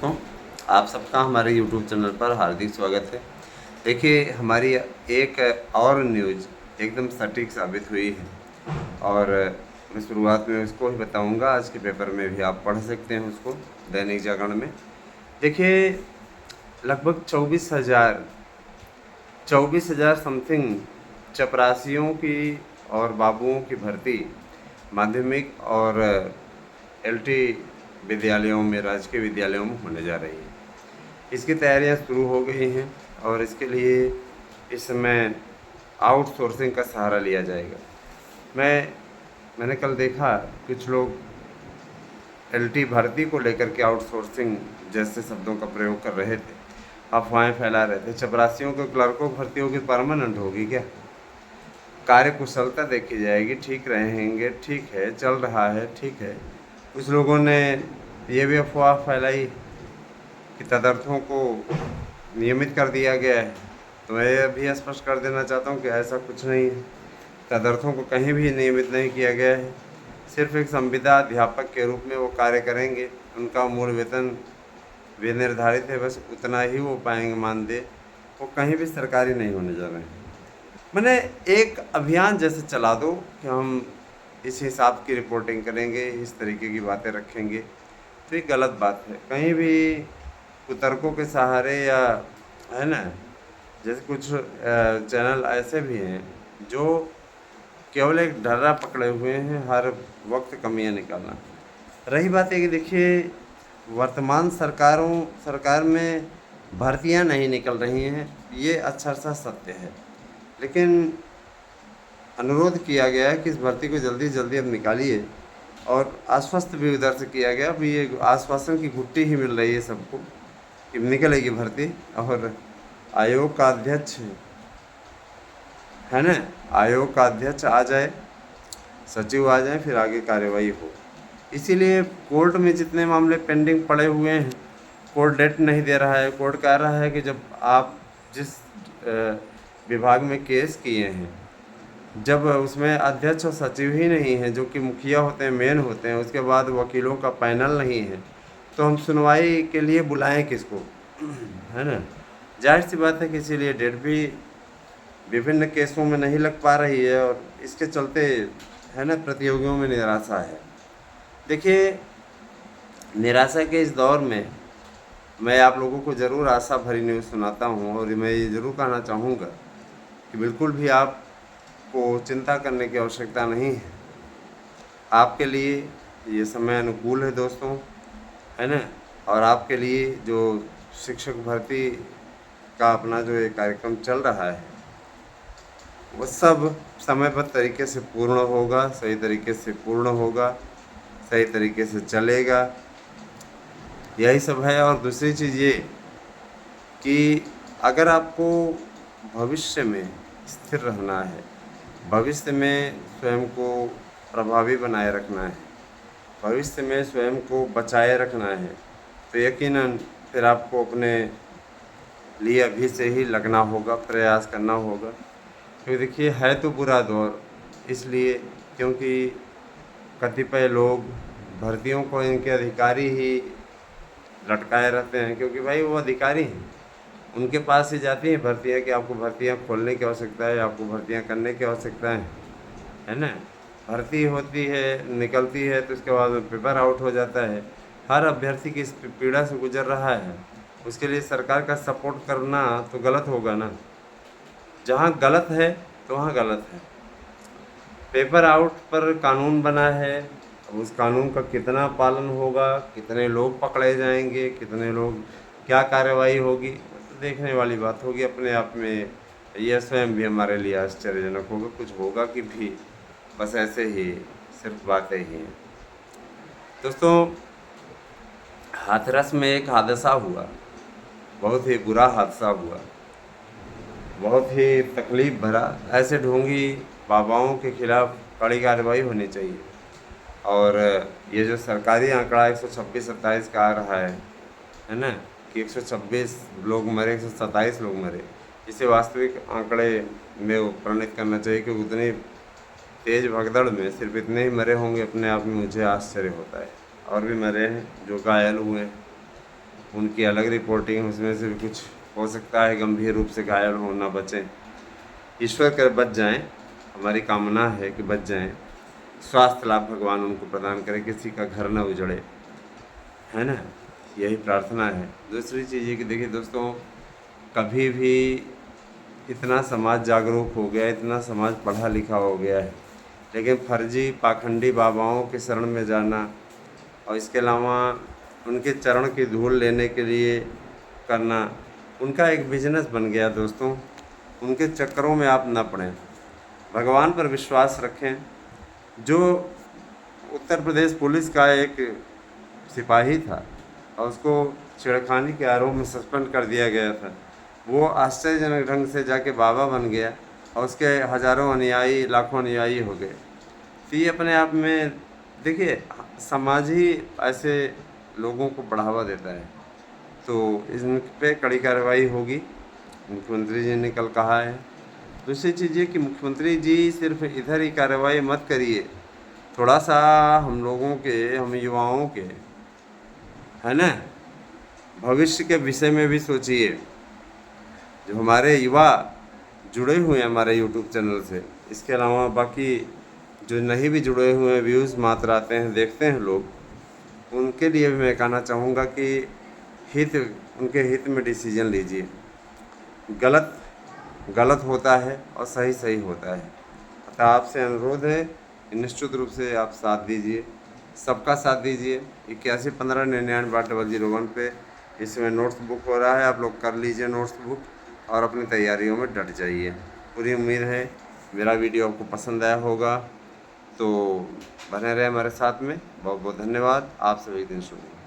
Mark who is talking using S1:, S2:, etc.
S1: दोस्तों, आप सबका हमारे YouTube चैनल पर हार्दिक स्वागत है। देखिए, हमारी एक और न्यूज़ एकदम सटीक साबित हुई है और मैं शुरुआत में उसको ही बताऊंगा। आज के पेपर में भी आप पढ़ सकते हैं उसको, दैनिक जागरण में। देखिए, लगभग 24,000 समथिंग चपरासियों की और बाबुओं की भर्ती माध्यमिक और LT विद्यालयों में, राजकीय विद्यालयों में होने जा रही है। इसकी तैयारियां शुरू हो गई हैं और इसके लिए इस समय आउटसोर्सिंग का सहारा लिया जाएगा। मैंने कल देखा कुछ लोग LT भर्ती को लेकर के आउटसोर्सिंग जैसे शब्दों का प्रयोग कर रहे थे, अफवाहें फैला रहे थे। चपरासियों को क्लर्कों की भर्ती होगी, परमानेंट होगी क्या? कार्य कुशलता देखी जाएगी, ठीक रहेंगे, ठीक है, चल रहा है, ठीक है। कुछ लोगों ने ये भी अफवाह फैलाई कि तदर्थों को नियमित कर दिया गया है। तो मैं यह भी स्पष्ट कर देना चाहता हूँ कि ऐसा कुछ नहीं है। तदर्थों को कहीं भी नियमित नहीं किया गया है। सिर्फ एक संविदा अध्यापक के रूप में वो कार्य करेंगे। उनका मूल वेतन विनिर्धारित है, बस उतना ही वो पाएंगे मानदेय। वो कहीं भी सरकारी नहीं होने जा रहे हैं। मैंने एक अभियान जैसे चला दो कि हम इस हिसाब की रिपोर्टिंग करेंगे, इस तरीके की बातें रखेंगे, तो ये गलत बात है। कहीं भी कुतर्कों के सहारे या, है ना, जैसे कुछ चैनल ऐसे भी हैं जो केवल एक डर्रा पकड़े हुए हैं, हर वक्त कमियां निकालना। रही बात है कि देखिए, वर्तमान सरकार में भर्तियां नहीं निकल रही हैं, ये अक्षरशः सत्य है। लेकिन अनुरोध किया गया है कि इस भर्ती को जल्दी जल्दी अब निकालिए और आश्वस्त भी उधर से किया गया। अब ये आश्वासन की घुट्टी ही मिल रही है सबको कि निकलेगी भर्ती। और आयोग का अध्यक्ष, है ना, आयोग का अध्यक्ष आ जाए, सचिव आ जाए, फिर आगे कार्यवाही हो। इसीलिए कोर्ट में जितने मामले पेंडिंग पड़े हुए हैं, कोर्ट डेट नहीं दे रहा है। कोर्ट कह रहा है कि जब आप जिस विभाग में केस किए हैं, जब उसमें अध्यक्ष और सचिव ही नहीं है, जो कि मुखिया होते हैं, मेन होते हैं, उसके बाद वकीलों का पैनल नहीं है, तो हम सुनवाई के लिए बुलाएं किसको? है ना। जाहिर सी बात है कि इसीलिए डेट भी विभिन्न केसों में नहीं लग पा रही है और इसके चलते, है ना, प्रतियोगियों में निराशा है। देखिए, निराशा के इस दौर में मैं आप लोगों को ज़रूर आशा भरी न्यूज़ सुनाता हूँ और मैं ये ज़रूर कहना चाहूँगा कि बिल्कुल भी आपको चिंता करने की आवश्यकता नहीं है। आपके लिए ये समय अनुकूल है दोस्तों, है ना। और आपके लिए जो शिक्षक भर्ती का अपना जो ये कार्यक्रम चल रहा है, वो सब समयबद्ध तरीके से पूर्ण होगा, सही तरीके से पूर्ण होगा, सही तरीके से चलेगा। यही सब है। और दूसरी चीज़ ये कि अगर आपको भविष्य में स्थिर रहना है, भविष्य में स्वयं को प्रभावी बनाए रखना है, भविष्य में स्वयं को बचाए रखना है, तो यकीनन फिर आपको अपने लिए अभी से ही लगना होगा, प्रयास करना होगा। क्योंकि देखिए, है तो बुरा दौर इसलिए क्योंकि कतिपय लोग भर्तियों को इनके अधिकारी ही लटकाए रहते हैं, क्योंकि भाई वो अधिकारी हैं, उनके पास ही जाती हैं भर्तियाँ कि आपको भर्तियाँ खोलने की आवश्यकता है, आपको भर्तियाँ करने की आवश्यकता है ना। भर्ती होती है, निकलती है, तो उसके बाद पेपर आउट हो जाता है। हर अभ्यर्थी की इस पीड़ा से गुजर रहा है, उसके लिए सरकार का सपोर्ट करना तो गलत होगा ना। जहाँ गलत है तो वहाँ गलत है। पेपर आउट पर कानून बना है, अब उस कानून का कितना पालन होगा, कितने लोग पकड़े जाएंगे, कितने लोग, क्या कार्रवाई होगी, तो देखने वाली बात होगी। अपने आप में यह स्वयं भी हमारे लिए आश्चर्यजनक होगा। कुछ होगा कि भी बस ऐसे ही सिर्फ बातें ही हैं। दोस्तों, हाथरस में एक हादसा हुआ, बहुत ही बुरा हादसा हुआ, बहुत ही तकलीफ़ भरा। ऐसे ढोंगी बाबाओं के खिलाफ कड़ी कार्रवाई होनी चाहिए। और ये जो सरकारी आंकड़ा 126-27 का आ रहा है ना, कि 126 लोग मरे, 127 लोग मरे, इसे वास्तविक आंकड़े में वो प्रणीत करना चाहिए। कि उतनी तेज़ भगदड़ में सिर्फ इतने ही मरे होंगे, अपने आप में मुझे आश्चर्य होता है। और भी मरे हैं जो घायल हुए हैं। उनकी अलग रिपोर्टिंग, उसमें से भी कुछ हो सकता है गंभीर रूप से घायल होना, बचें, ईश्वर कर बच जाएं, हमारी कामना है कि बच जाएं, स्वास्थ्य लाभ भगवान उनको प्रदान करे, किसी का घर न उजड़े, है ना, यही प्रार्थना है। दूसरी चीज़ ये कि देखिए दोस्तों, कभी भी इतना समाज जागरूक हो गया, इतना समाज पढ़ा लिखा हो गया है, लेकिन फर्जी पाखंडी बाबाओं के शरण में जाना और इसके अलावा उनके चरण की धूल लेने के लिए करना, उनका एक बिजनेस बन गया दोस्तों। उनके चक्करों में आप ना पड़ें, भगवान पर विश्वास रखें। जो उत्तर प्रदेश पुलिस का एक सिपाही था और उसको छेड़खानी के आरोप में सस्पेंड कर दिया गया था, वो आश्चर्यजनक ढंग से जाके बाबा बन गया और उसके हज़ारों अनुयायी, लाखों अनुयायी हो गए। तो ये अपने आप में देखिए, समाज ही ऐसे लोगों को बढ़ावा देता है। तो इन पे कड़ी कार्रवाई होगी, मुख्यमंत्री जी ने कल कहा है। दूसरी चीज़ ये कि मुख्यमंत्री जी सिर्फ इधर ही कार्रवाई मत करिए, थोड़ा सा हम लोगों के, हम युवाओं के, है ना, भविष्य के विषय में भी सोचिए। जो हमारे युवा जुड़े हुए हैं हमारे यूट्यूब चैनल से, इसके अलावा बाकी जो नहीं भी जुड़े हुए हैं, व्यूज़ मात्र आते हैं, देखते हैं लोग, उनके लिए भी मैं कहना चाहूँगा कि उनके हित में डिसीजन लीजिए। गलत गलत होता है और सही सही होता है। अतः आपसे अनुरोध है कि निश्चित रूप से आप साथ दीजिए, सबका साथ दीजिए। 8115998001 पे इसमें नोट्स बुक हो रहा है, आप लोग कर लीजिए नोट्स बुक और अपनी तैयारियों में डट जाइए। पूरी उम्मीद है मेरा वीडियो आपको पसंद आया होगा, तो बने रहे हमारे साथ में। बहुत बहुत धन्यवाद। आप सभी दिन शुभ।